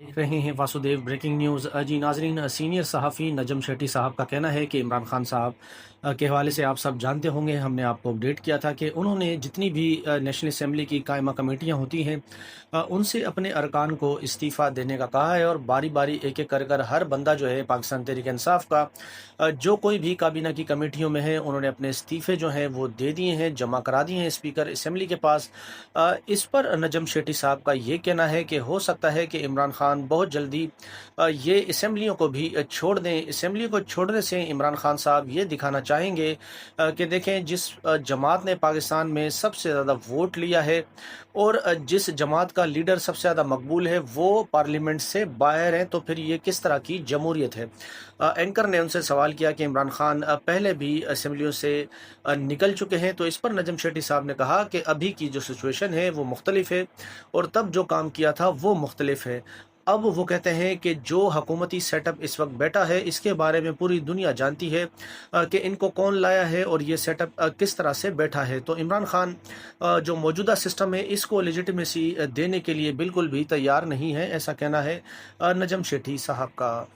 देख रहे हैं वासुदेव ब्रेकिंग न्यूज़। जी नाजरीन, सीनियर सहाफ़ी नजम शेट्टी साहब का कहना है कि इमरान खान साहब के हवाले से आप सब जानते होंगे, हमने आपको अपडेट किया था कि उन्होंने जितनी भी नेशनल असम्बली की कायमा कमेटियां होती हैं उनसे अपने अरकान को इस्तीफ़ा देने का कहा है, और बारी बारी एक एक कर कर हर बंदा जो है पाकिस्तान तहरीक इंसाफ का जो कोई भी काबीना की कमेटियों में है उन्होंने अपने इस्तीफ़े जो हैं वो दे दिए हैं, जमा करा दिए हैं स्पीकर असम्बली के पास। इस पर नजम शेट्टी साहब का ये कहना है कि हो सकता है कि इमरान खान बहुत जल्दी ये असम्बलियों को भी छोड़ दें। असम्बली को छोड़ने से इमरान खान साहब ये दिखाना चाहेंगे कि देखें जिस जमात ने पाकिस्तान में सबसे ज़्यादा वोट लिया है और जिस जमात का लीडर सबसे ज़्यादा मकबूल है वो पार्लियामेंट से बाहर है, तो फिर ये किस तरह की जमहूरियत है। एंकर ने उनसे सवाल किया कि इमरान खान पहले भी असम्बलियों से निकल चुके हैं, तो इस पर नजम शेट्टी साहब ने कहा कि अभी की जो सिचुएशन है वो मुख्तलिफ है और तब जो काम किया था वो मुख्तलिफ है। अब वो कहते हैं कि जो हकूमती सेटअप इस वक्त बैठा है इसके बारे में पूरी दुनिया जानती है कि इनको कौन लाया है और ये सेटअप किस तरह से बैठा है। तो इमरान खान जो मौजूदा सिस्टम है इसको लेजिटिमेसी देने के लिए बिल्कुल भी तैयार नहीं है, ऐसा कहना है नजम शेट्टी साहब का।